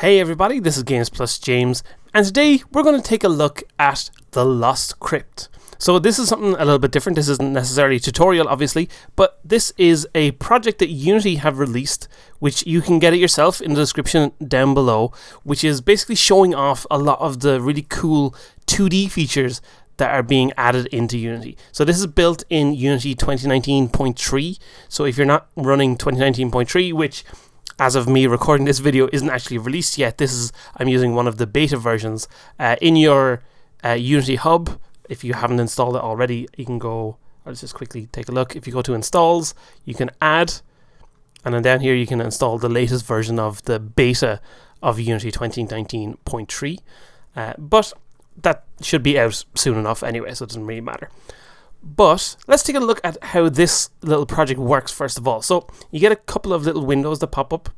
Hey everybody, this is Games Plus James, and today we're going to take a look at The Lost Crypt. So this is something a little bit different. This isn't necessarily a tutorial, obviously, but this is a project that Unity have released, which you can get it yourself in the description down below, which is basically showing off a lot of the really cool 2D features that are being added into Unity. So this is built in Unity 2019.3. So if you're not running 2019.3, which as of me recording this video isn't actually released yet, I'm using one of the beta versions in your Unity hub. If you haven't installed it already, you can go, let's just quickly take a look. If you go to installs, you can add, and then down here you can install the latest version of the beta of Unity 2019.3. But that should be out soon enough anyway, so it doesn't really matter. But let's take a look at how this little project works first of all. So you get a couple of little windows that pop up.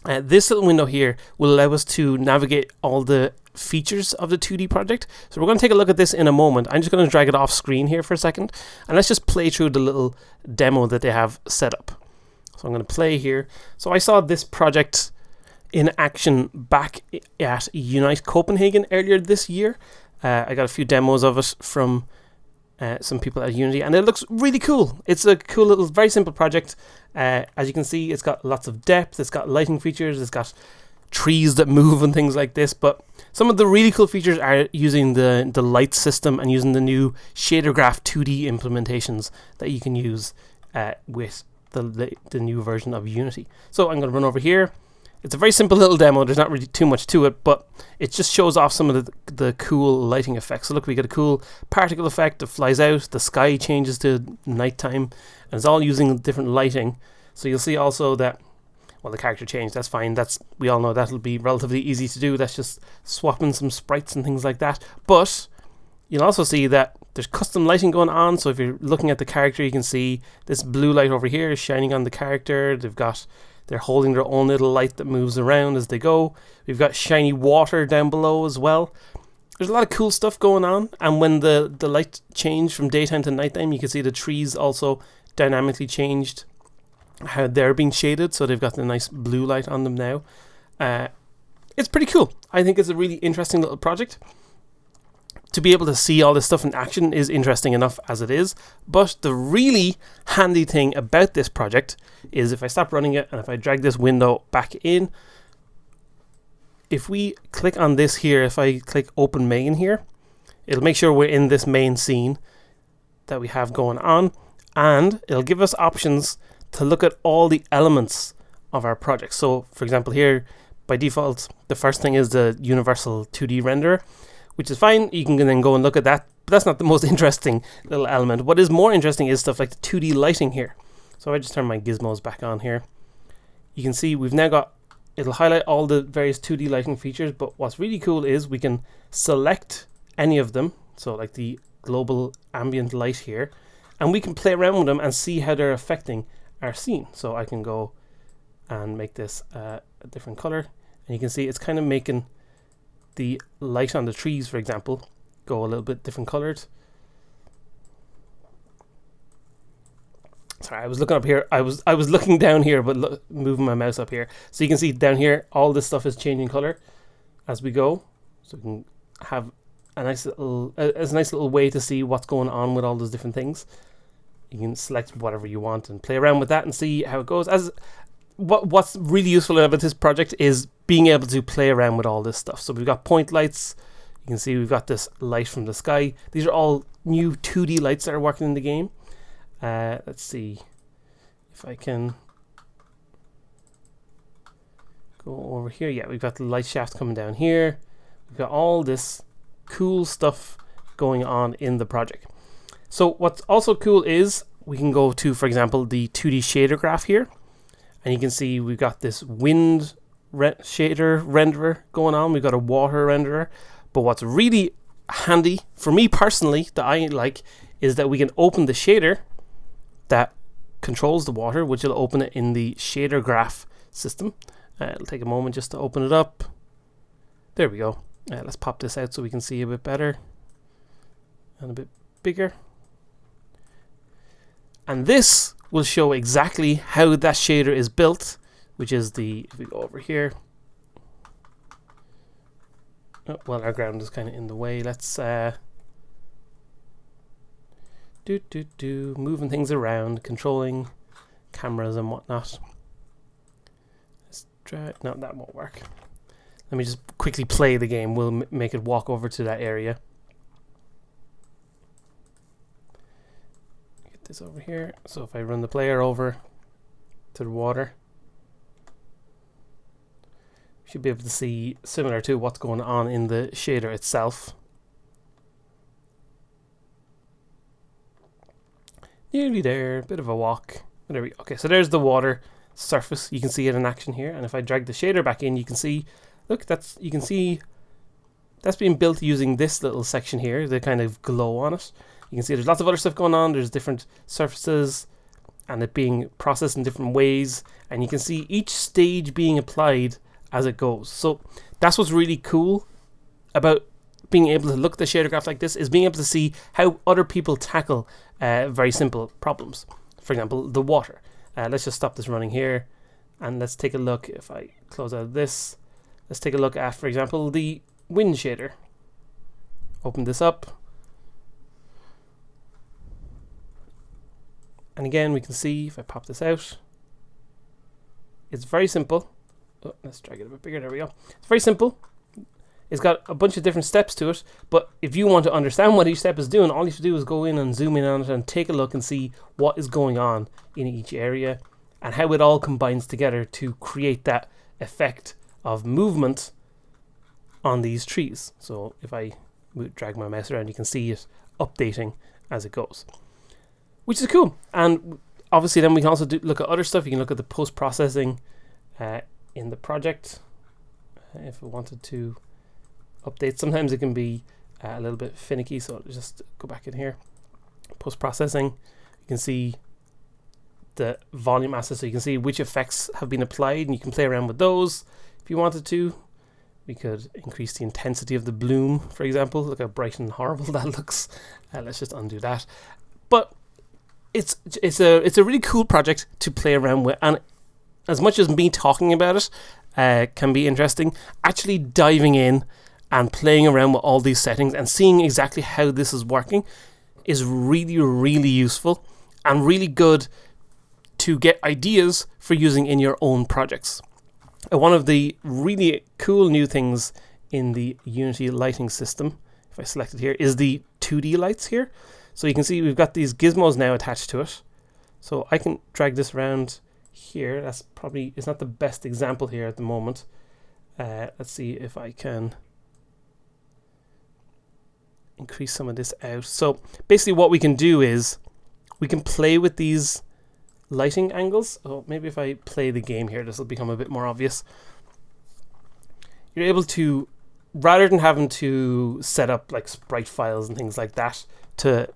This little window here will allow us to navigate all the features of the 2D project. So we're going to take a look at this in a moment. I'm just going to drag it off screen here for a second, and let's just play through the little demo that they have set up. So I'm going to play here. So I saw this project in action back at Unite Copenhagen earlier this year. I got a few demos of it from some people at Unity, and it looks really cool. It's a cool little, very simple project. As you can see, it's got lots of depth, it's got lighting features, it's got trees that move and things like this, but some of the really cool features are using the light system and using the new shader graph 2D implementations that you can use with the new version of Unity. So I'm going to run over here. It's a very simple little demo. There's not really too much to it, but it just shows off some of the cool lighting effects. So look, we get a cool particle effect that flies out. The sky changes to nighttime, and it's all using different lighting. So you'll see also that, well, the character changed. That's fine. We all know that'll be relatively easy to do. That's just swapping some sprites and things like that. But you'll also see that there's custom lighting going on. So if you're looking at the character, you can see this blue light over here is shining on the character. They're holding their own little light that moves around as they go. We've got shiny water down below as well. There's a lot of cool stuff going on. And when the light changed from daytime to nighttime, you can see the trees also dynamically changed how they're being shaded. So they've got the nice blue light on them now. It's pretty cool. I think it's a really interesting little project. To be able to see all this stuff in action is interesting enough as it is, but the really handy thing about this project is if I stop running it and if I drag this window back in, if we click on this here, if I click open main here, it'll make sure we're in this main scene that we have going on, and it'll give us options to look at all the elements of our project. So for example here, by default, the first thing is the universal 2D renderer, which is fine. You can then go and look at that, but that's not the most interesting little element. What is more interesting is stuff like the 2D lighting here. So if I just turn my gizmos back on here, you can see we've now got, it'll highlight all the various 2D lighting features, but what's really cool is we can select any of them, so like the global ambient light here, and we can play around with them and see how they're affecting our scene. So I can go and make this a different color, and you can see it's kind of making the light on the trees, for example, go a little bit different colored. Sorry, I was looking up here. I was looking down here, but moving my mouse up here. So you can see down here, all this stuff is changing color as we go. So we can have a nice little way to see what's going on with all those different things. You can select whatever you want and play around with that and see how it goes. What's really useful about this project is being able to play around with all this stuff. So we've got point lights. You can see we've got this light from the sky. These are all new 2D lights that are working in the game. Let's see if I can go over here. Yeah, we've got the light shaft coming down here. We've got all this cool stuff going on in the project. So what's also cool is we can go to, for example, the 2D shader graph here. And you can see we've got this wind shader renderer going on. We've got a water renderer. But what's really handy for me personally that I like is that we can open the shader that controls the water, which will open it in the shader graph system. It'll take a moment just to open it up. There we go. Let's pop this out so we can see a bit better and a bit bigger. And this will show exactly how that shader is built, which is if we go over here, Oh, well, our ground is kind of in the way. Let's moving things around, controlling cameras and whatnot. Let's try. No, that won't work. Let me just quickly play the game. We'll make it walk over to that area. Get this over here. So if I run the player over to the water, you should be able to see similar to what's going on in the shader itself. Nearly there, bit of a walk. There we go. Okay, so there's the water surface. You can see it in action here. And if I drag the shader back in, you can see, look, you can see that's being built using this little section here, the kind of glow on it. You can see there's lots of other stuff going on. There's different surfaces and it being processed in different ways. And you can see each stage being applied as it goes. So that's what's really cool about being able to look at the shader graph like this, is being able to see how other people tackle very simple problems. For example, the water. Let's just stop this running here and let's take a look. If I close out of this, let's take a look at, for example, the wind shader. Open this up. And again, we can see if I pop this out, it's very simple. Oh, let's drag it a bit bigger. There we go. It's very simple. It's got a bunch of different steps to it, but if you want to understand what each step is doing, all you have to do is go in and zoom in on it and take a look and see what is going on in each area and how it all combines together to create that effect of movement on these trees. So if I drag my mouse around, you can see it updating as it goes, which is cool. And obviously then we can also look at other stuff. You can look at the post-processing in the project if we wanted to update. Sometimes it can be a little bit finicky, so I'll just go back in here. Post-processing, you can see the volume assets, so you can see which effects have been applied, and you can play around with those if you wanted to. We could increase the intensity of the bloom, for example. Look how bright and horrible that looks. Let's just undo that. But it's a really cool project to play around with, and as much as me talking about it can be interesting, actually diving in and playing around with all these settings and seeing exactly how this is working is really, really useful and really good to get ideas for using in your own projects. One of the really cool new things in the Unity lighting system, if I select it here, is the 2D lights here. So you can see we've got these gizmos now attached to it. So I can drag this around here. That's probably, it's not the best example here at the moment. Let's see if I can increase some of this out. So basically what we can do is we can play with these lighting angles. Oh, maybe if I play the game here, this will become a bit more obvious. You're able to, rather than having to set up like sprite files and things like that to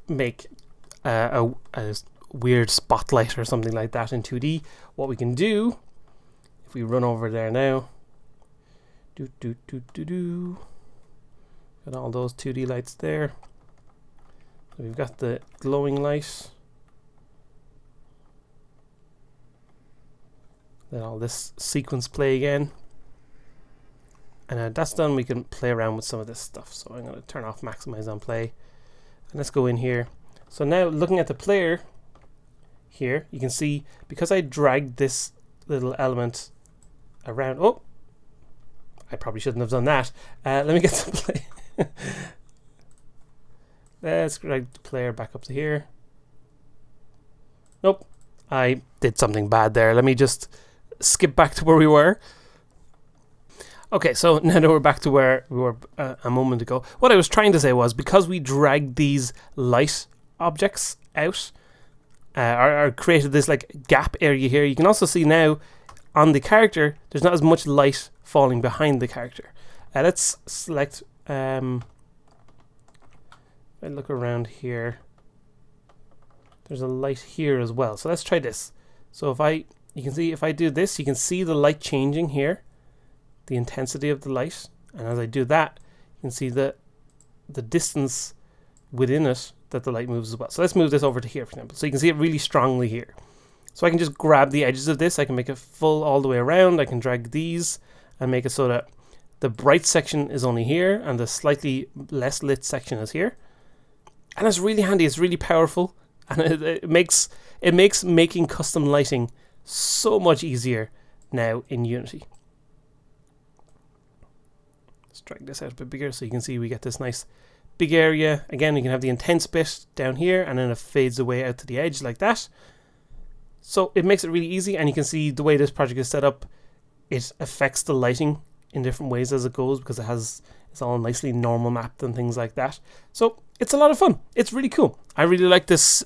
make a weird spotlight or something like that in 2D, what we can do, if we run over there now, got all those 2D lights there. So we've got the glowing light. Let all this sequence play again. And that's done, we can play around with some of this stuff. So I'm going to turn off maximize on play. And let's go in here. So now looking at the player here, you can see because I dragged this little element around. Oh, I probably shouldn't have done that. Let me get some play. Let's drag the player back up to here. Nope, I did something bad there. Let me just skip back to where we were. Okay, so now that we're back to where we were a moment ago, what I was trying to say was because we dragged these light objects out, or created this like gap area here, you can also see now on the character there's not as much light falling behind the character. Let's select, if I look around here, there's a light here as well. So let's try this. So you can see if I do this, you can see the light changing here, the intensity of the light, and as I do that, you can see the distance within it that the light moves as well. So let's move this over to here, for example. So you can see it really strongly here. So I can just grab the edges of this. I can make it full all the way around. I can drag these and make it so that The bright section is only here, and the slightly less lit section is here. And it's really handy, it's really powerful, and it makes making custom lighting so much easier now in Unity. Let's drag this out a bit bigger so you can see we get this nice big area. Again, you can have the intense bit down here, and then it fades away out to the edge like that. So it makes it really easy, and you can see the way this project is set up, it affects the lighting in different ways as it goes, because it's all nicely normal mapped and things like that. So it's a lot of fun. It's really cool. I really like this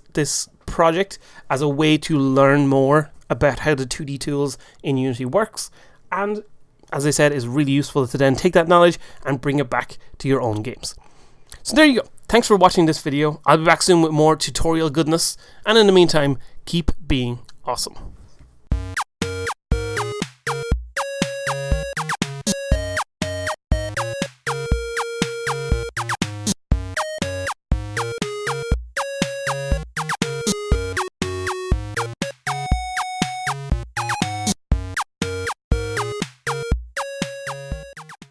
project as a way to learn more about how the 2D tools in Unity works, and as I said, is really useful to then take that knowledge and bring it back to your own games. So there you go. Thanks for watching this video. I'll be back soon with more tutorial goodness, and in the meantime, keep being awesome.